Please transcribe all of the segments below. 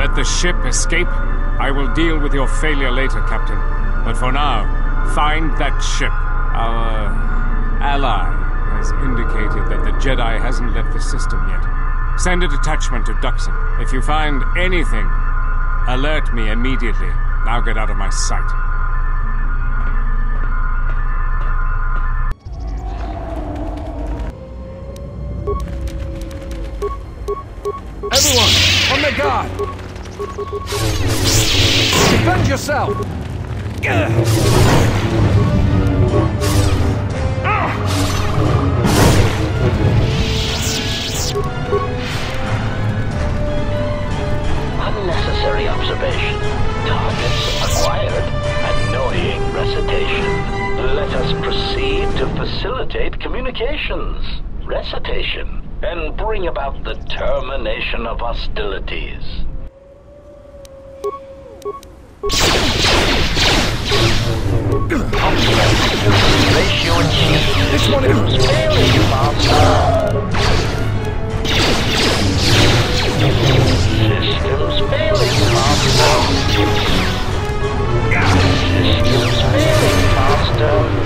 Let the ship escape. I will deal with your failure later, Captain. But for now, find that ship. Our ally has indicated that the Jedi hasn't left the system yet. Send a detachment to Duxon. If you find anything, alert me immediately. Now get out of my sight. Everyone, on their guard! Defend yourself! Unnecessary observation. Targets acquired. Annoying recitation. Let us proceed to facilitate communications. Recitation. And bring about the termination of hostilities. Ratio achieved. This one is failing, Master. Systems failing, Master. Systems failing, Master.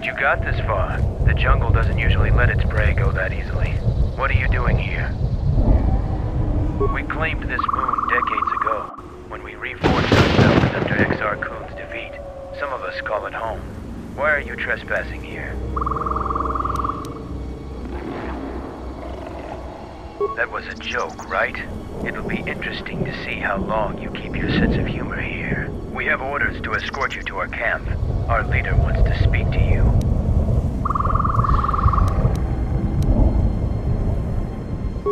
You got this far. The jungle doesn't usually let its prey go that easily. What are you doing here? We claimed this moon decades ago, when we reforged ourselves after Exar Kun's defeat. Some of us call it home. Why are you trespassing here? That was a joke, right? It'll be interesting to see how long you keep your sense of humor here. We have orders to escort you to our camp. Our leader wants to speak to you.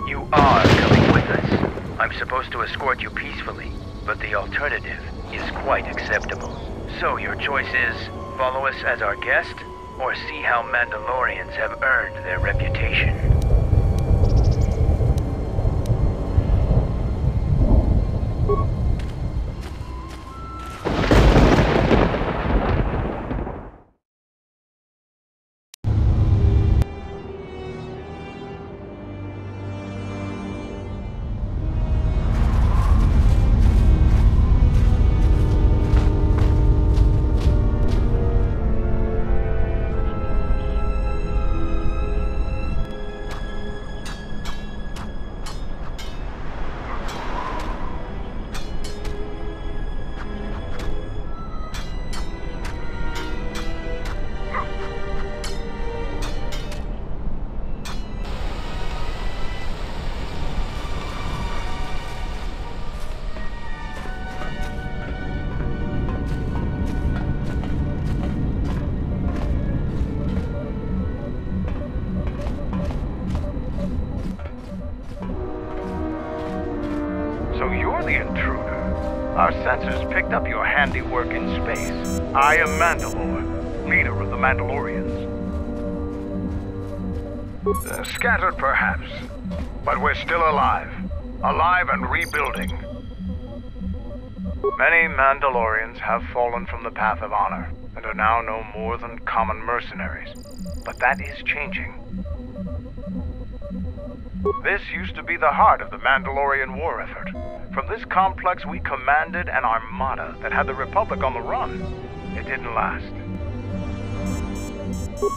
You are coming with us. I'm supposed to escort you peacefully, but the alternative is quite acceptable. So your choice is follow us as our guest, or see how Mandalorians have earned their reputation. Our sensors picked up your handiwork in space. I am Mandalore, leader of the Mandalorians. Scattered perhaps, but we're still alive. alive and rebuilding. Many Mandalorians have fallen from the path of honor and are now no more than common mercenaries. But that is changing. This used to be the heart of the Mandalorian war effort. From this complex, we commanded an armada that had the Republic on the run. It didn't last.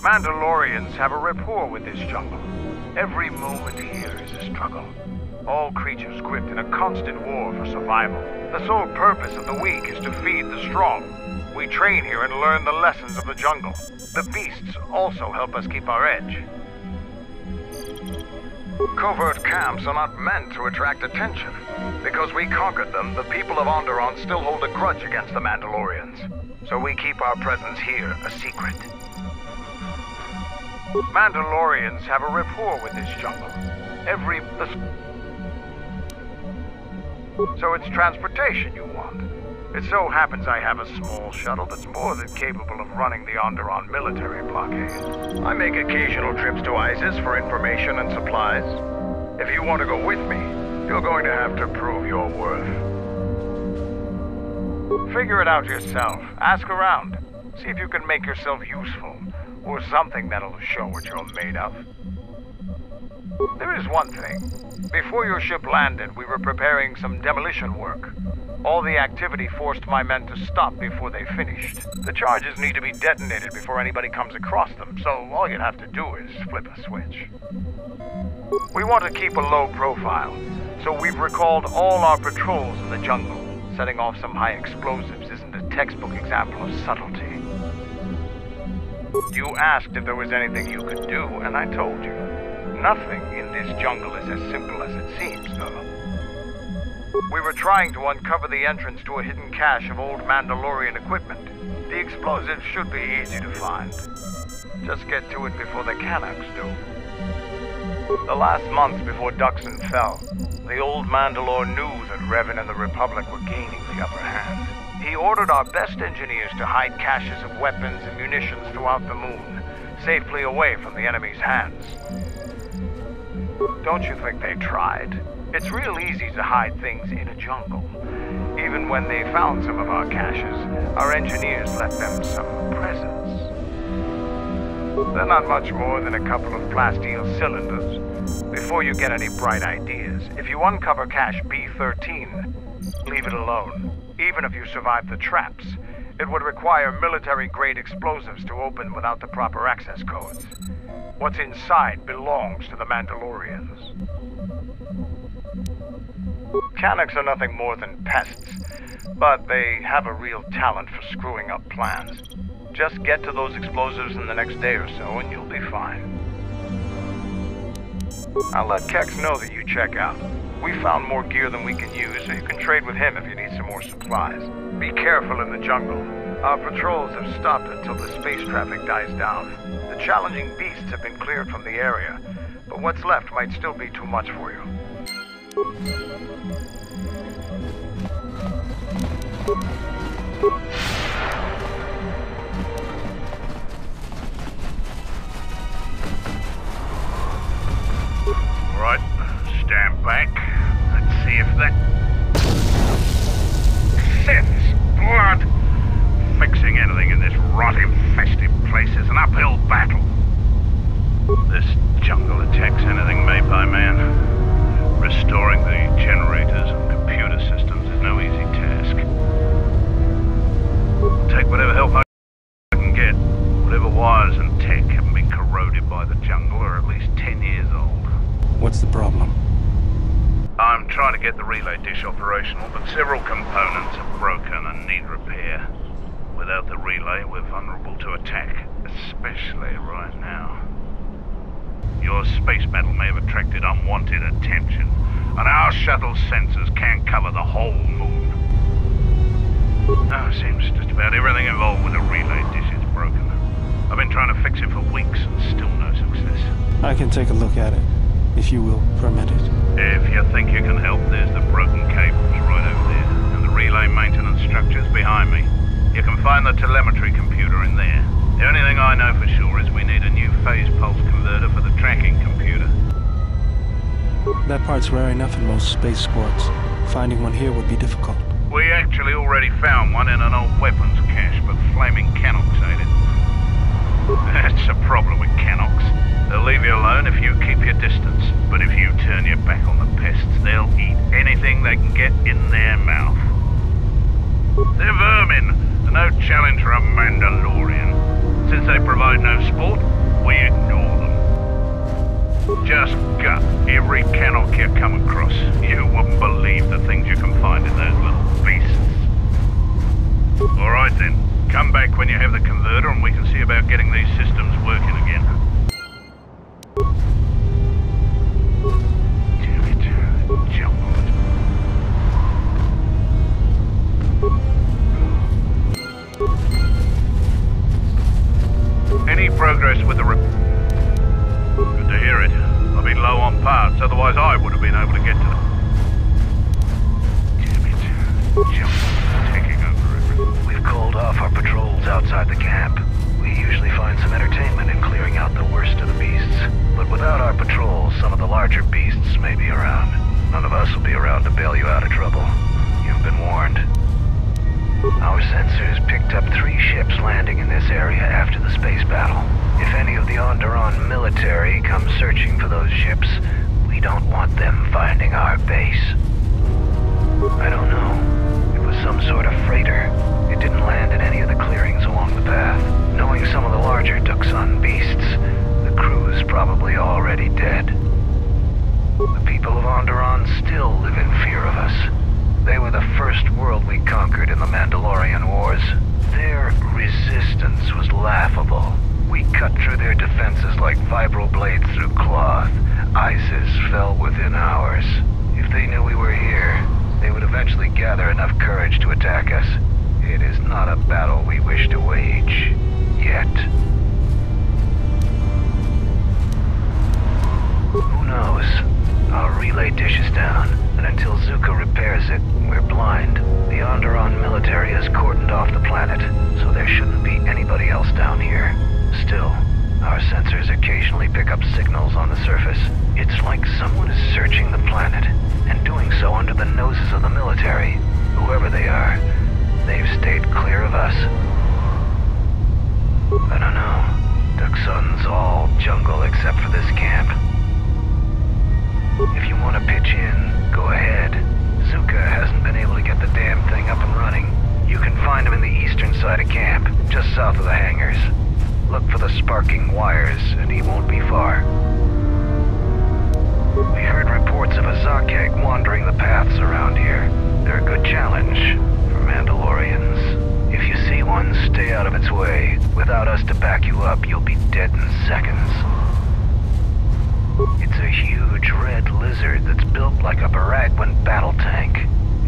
Mandalorians have a rapport with this jungle. Every moment here is a struggle. All creatures gripped in a constant war for survival. The sole purpose of the weak is to feed the strong. We train here and learn the lessons of the jungle. The beasts also help us keep our edge. Covert camps are not meant to attract attention. Because we conquered them, the people of Onderon still hold a grudge against the Mandalorians. So we keep our presence here a secret. Mandalorians have a rapport with this jungle. So it's transportation you want. It so happens I have a small shuttle that's more than capable of running the Onderon military blockade. I make occasional trips to ISIS for information and supplies. If you want to go with me, you're going to have to prove your worth. Figure it out yourself. Ask around. See if you can make yourself useful. Or something that'll show what you're made of. There is one thing. Before your ship landed, we were preparing some demolition work. All the activity forced my men to stop before they finished. The charges need to be detonated before anybody comes across them, so all you'd have to do is flip a switch. We want to keep a low profile, so we've recalled all our patrols in the jungle. Setting off some high explosives isn't a textbook example of subtlety. You asked if there was anything you could do, and I told you. Nothing in this jungle is as simple as it seems, though. We were trying to uncover the entrance to a hidden cache of old Mandalorian equipment. The explosives should be easy to find. Just get to it before the Kanaks do. The last month before Duxon fell, the old Mandalore knew that Revan and the Republic were gaining the upper hand. He ordered our best engineers to hide caches of weapons and munitions throughout the moon, safely away from the enemy's hands. Don't you think they tried? It's real easy to hide things in a jungle. Even when they found some of our caches, our engineers left them some presents. They're not much more than a couple of plasteel cylinders. Before you get any bright ideas, if you uncover cache B-13, leave it alone. Even if you survive the traps, it would require military-grade explosives to open without the proper access codes. What's inside belongs to the Mandalorians. Kanaks are nothing more than pests, but they have a real talent for screwing up plans. Just get to those explosives in the next day or so, and you'll be fine. I'll let Kex know that you check out. We found more gear than we can use, so you can trade with him if you need some more supplies. Be careful in the jungle. Our patrols have stopped until the space traffic dies down. The challenging beasts have been cleared from the area, but what's left might still be too much for you. Right, stand back. Let's see if that... Sith's blood! Fixing anything in this rot-infested place is an uphill battle. This jungle attacks anything made by man. Restoring the generators and computer systems is no easy task. Take whatever help I can get. Whatever wires and tech haven't been corroded by the jungle are at least 10 years old. What's the problem? I'm trying to get the relay dish operational, but several components are broken and need repair. Without the relay, we're vulnerable to attack, especially right now. Your space battle may have attracted unwanted attention, and our shuttle's sensors can't cover the whole moon. It seems just about everything involved with the relay dish is broken. I've been trying to fix it for weeks and still no success. I can take a look at it, if you will permit it. If you think you can help, there's the broken cables right over there, and the relay maintenance structures behind me. You can find the telemetry computer in there. The only thing I know for sure is we need a new phase pulse converter for the tracking computer. That part's rare enough in most space sports. Finding one here would be difficult. We actually already found one in an old weapons cache, but flaming Canox ate it. That's the problem with Canox. They'll leave you alone if you keep your distance, but if you turn your back on the pests, they'll eat anything they can get in their mouth. They're vermin, and no challenge for a Mandalorian. Since they provide no sport, we ignore them. Just gut every Canox you come across. You wouldn't believe the things you can find in those little beasts. Alright then, come back when you have the converter and we can see about getting these systems working again. Damn it, jungle. Any progress with the Good to hear it. I've been low on parts, otherwise I would have been able to get to them. Damn it. Jungle's taking over everything. We've called off our patrols outside the camp. We usually find some entertainment in clearing out the worst of the beasts. But without our patrols, some of the larger beasts may be around. None of us will be around to bail you out of trouble. You've been warned. Our sensors picked up 3 ships landing in this area after the space battle. If any of the Onderon military come searching for those ships, we don't want them finding our base. I don't know. It was some sort of freighter. It didn't land in any of the clearings along the path. Knowing some of the larger Duxon beasts, the crew is probably already dead. The people of Onderon still live in fear of us. They were the first world we conquered in the Mandalorian Wars. Their resistance was laughable. We cut through their defenses like vibroblades through cloth. ISIS fell within hours. If they knew we were here, they would eventually gather enough courage to attack us. It is not a battle we wish to wage. Yet. Who knows? Our relay dish is down, and until Zuka repairs it, we're blind. The Onderon military has cordoned off the planet, so there shouldn't be anybody else down here. Still, our sensors occasionally pick up signals on the surface. It's like someone is searching the planet, and doing so under the noses of the military. Whoever they are, they've stayed clear of us. I don't know. Duxon's all jungle except for this camp. If you want to pitch in, go ahead. Zuka hasn't been able to get the damn thing up and running. You can find him in the eastern side of camp, just south of the hangars. Look for the sparking wires, and he won't be far. We heard reports of a Zakek wandering the paths around here. They're a good challenge for Mandalorians. If you see one, stay out of its way. Without us to back you up, you'll be dead in seconds. It's a huge red lizard that's built like a Baragwin battle tank.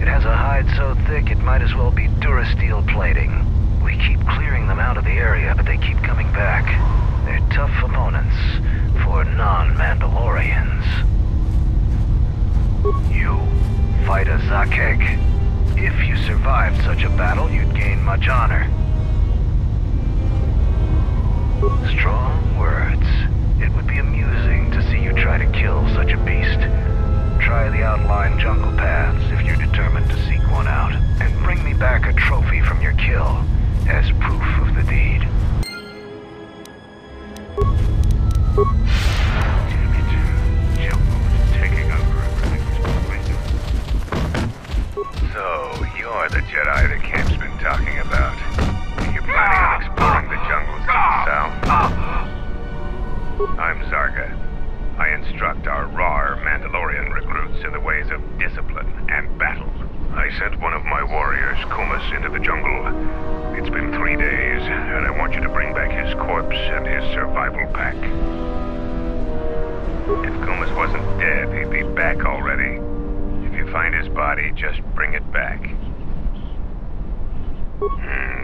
It has a hide so thick it might as well be Durasteel plating. We keep clearing them out of the area, but they keep coming back. They're tough opponents for non-Mandalorians. You fight a Zakek. If you survived such a battle, you'd gain much honor. Strong words. It would be amusing to see you try to kill such a beast. Try the outlying jungle paths if you're determined to seek one out, and bring me back a trophy from your kill as proof of the deed. Damn it. Jungle is taking over everything. So, you're the Jedi the camp's been talking about. Are you planning on exploring the jungles to the south? I'm Zarga. I instruct our raw Mandalorian recruits in the ways of discipline and battle. I sent one of my warriors, Kumas, into the jungle. It's been 3 days, and I want you to bring back his corpse and his survival pack. If Kumas wasn't dead, he'd be back already. If you find his body, just bring it back.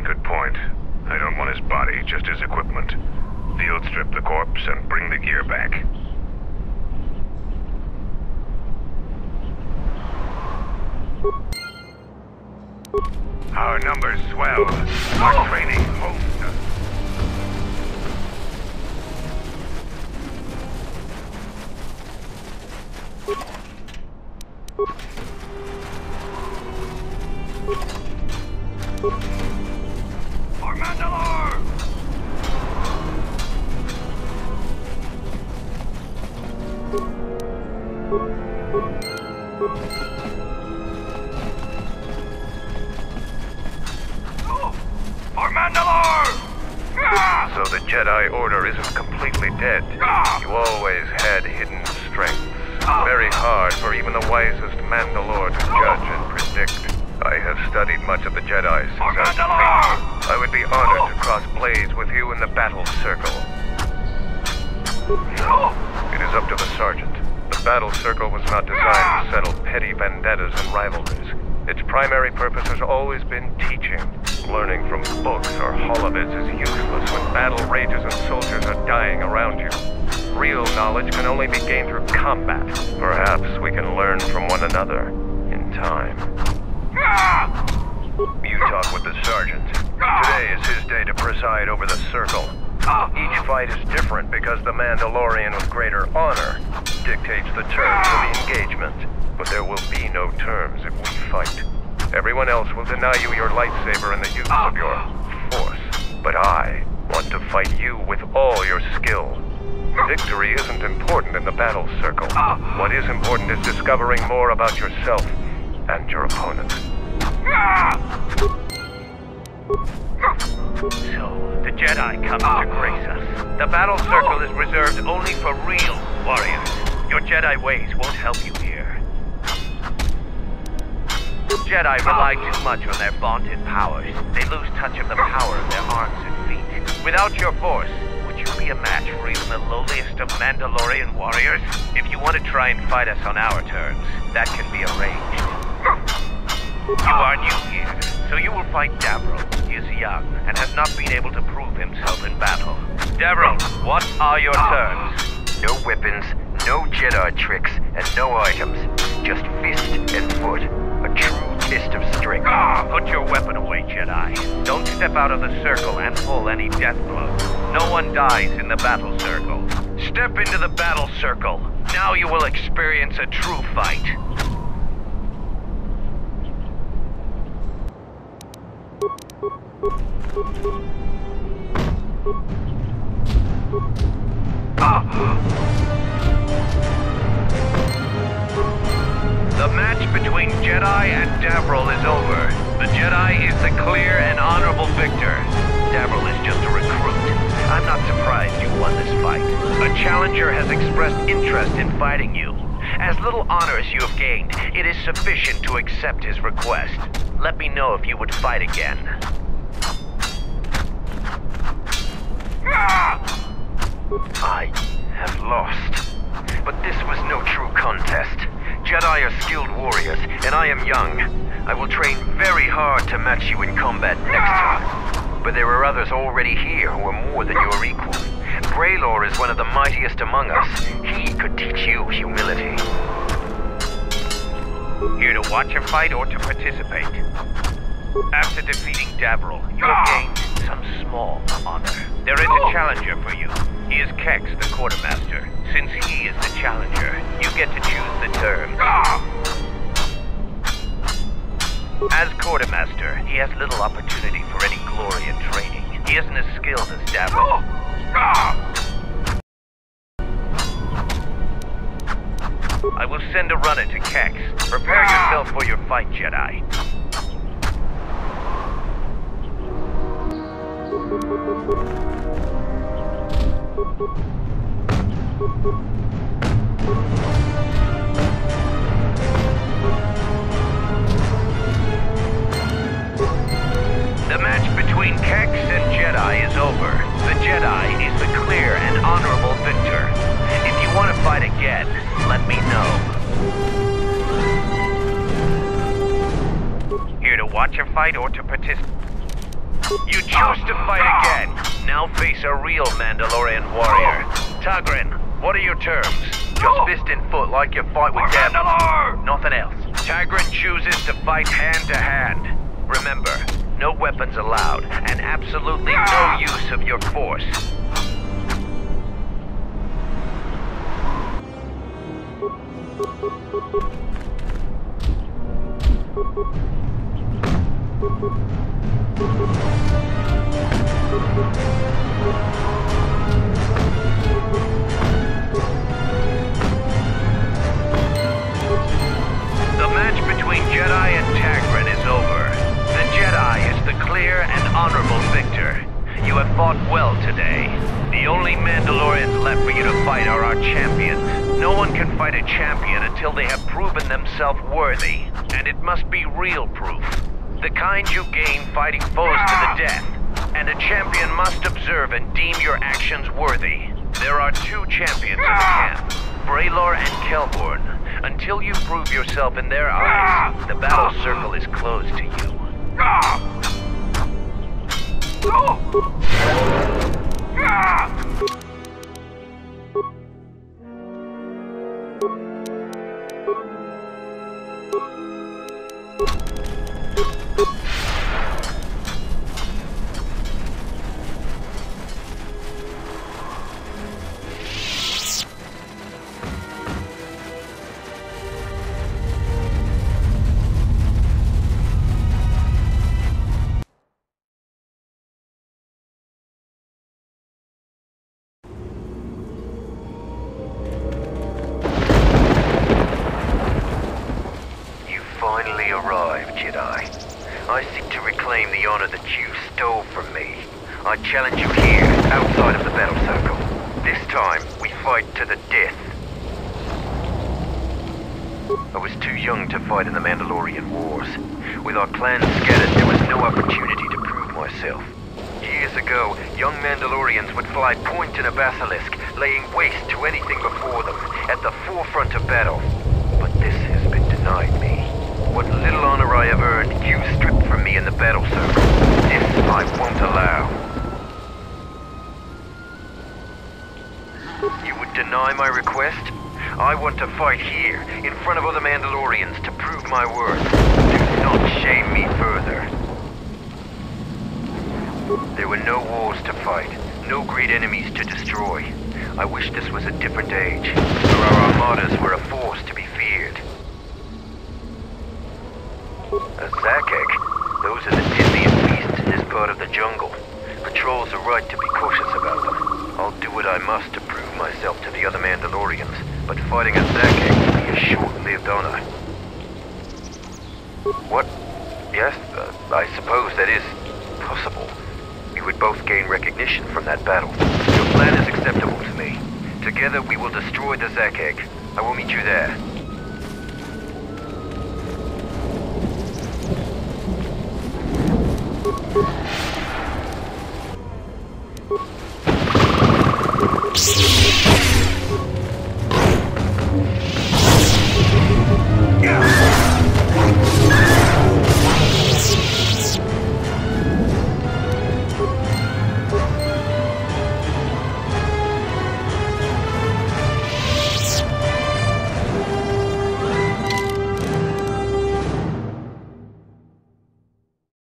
Good point. I don't want his body, just his equipment. Field strip the corpse and bring the gear back. Our numbers swell. Our training homes us. For Mandalore! So the Jedi Order isn't completely dead. You always had hidden strengths. Very hard for even the wisest Mandalore to judge and predict. I have studied much of the Jedi since I was a baby. I would be honored to cross blades with you in the battle circle. It is up to the Sergeant. The battle circle was not designed to settle petty vendettas and rivalries. Its primary purpose has always been teaching. Learning from books or holovids is useless when battle rages and soldiers are dying around you. Real knowledge can only be gained through combat. Perhaps we can learn from one another in time. You talk with the Sergeant. Today is his day to preside over the circle. Each fight is different because the Mandalorian with greater honor dictates the terms of the engagement. But there will be no terms if we fight. Everyone else will deny you your lightsaber and the use of your force. But I want to fight you with all your skill. Victory isn't important in the battle circle. What is important is discovering more about yourself and your opponent. So, the Jedi comes to grace us. The battle circle is reserved only for real warriors. Your Jedi ways won't help you here. Jedi rely too much on their vaunted powers. They lose touch of the power of their arms and feet. Without your force, would you be a match for even the lowliest of Mandalorian warriors? If you want to try and fight us on our terms, that can be arranged. You are new here, so you will fight Davro. He is young and has not been able to prove himself in battle. Davro, what are your terms? No weapons, no Jedi tricks, and no items. Just fist and foot. A true test of strength. Put your weapon away, Jedi. Don't step out of the circle and pull any death blows. No one dies in the battle circle. Step into the battle circle. Now you will experience a true fight. The match between Jedi and Davril is over. The Jedi is the clear and honorable victor. Davril is just a recruit. I'm not surprised you won this fight. A challenger has expressed interest in fighting you. As little honor as you have gained, it is sufficient to accept his request. Let me know if you would fight again. I have lost. But this was no true contest. Jedi are skilled warriors, and I am young. I will train very hard to match you in combat next time. But there are others already here who are more than your equal. Braylor is one of the mightiest among us. He could teach you humility. Here to watch a fight or to participate? After defeating Davril, you have gained some small honor. There is a challenger for you. He is Kex, the quartermaster. Since he is the challenger, you get to choose the terms. As quartermaster, he has little opportunity for any glory in training. He isn't as skilled as Davril. I will send a runner to Kex. Prepare yourself for your fight, Jedi. The match between Kex and Jedi is over. The Jedi is the clear and honorable victor. If you want to fight again, let me know. Here to watch a fight or to participate? You choose to fight again. Now face a real Mandalorian warrior. Tagrin, what are your terms? Just fist and foot like you fight with Davril. Nothing else. Tagrin chooses to fight hand to hand. Remember, no weapons allowed, and absolutely no use of your force. have fought well today. The only Mandalorians left for you to fight are our champions. No one can fight a champion until they have proven themselves worthy. And it must be real proof. The kind you gain fighting foes to the death. And a champion must observe and deem your actions worthy. There are two champions in the camp, Braylor and Kelborn. Until you prove yourself in their eyes, the battle circle is closed to you. Finally arrived, Jedi. I seek to reclaim the honor that you stole from me. I challenge you here, outside of the battle circle. This time, we fight to the death. I was too young to fight in the Mandalorian Wars. With our clans scattered, there was no opportunity to prove myself. Years ago, young Mandalorians would fly point in a basilisk, laying waste to anything before them, at the forefront of battle. But this has been denied me. What little honor I have earned, you stripped from me in the battle circle. This I won't allow. You would deny my request? I want to fight here, in front of other Mandalorians, to prove my worth. Do not shame me further. There were no wars to fight, no great enemies to destroy. I wish this was a different age, where our armadas were a force to be feared. A Zakek? Those are the deadliest beasts in this part of the jungle. Patrols are right to be cautious about them. I'll do what I must to prove myself to the other Mandalorians, but fighting a Zakek will be a short-lived honor. What? Yes, I suppose that is possible. We would both gain recognition from that battle. Your plan is acceptable to me. Together we will destroy the Zakek. I will meet you there.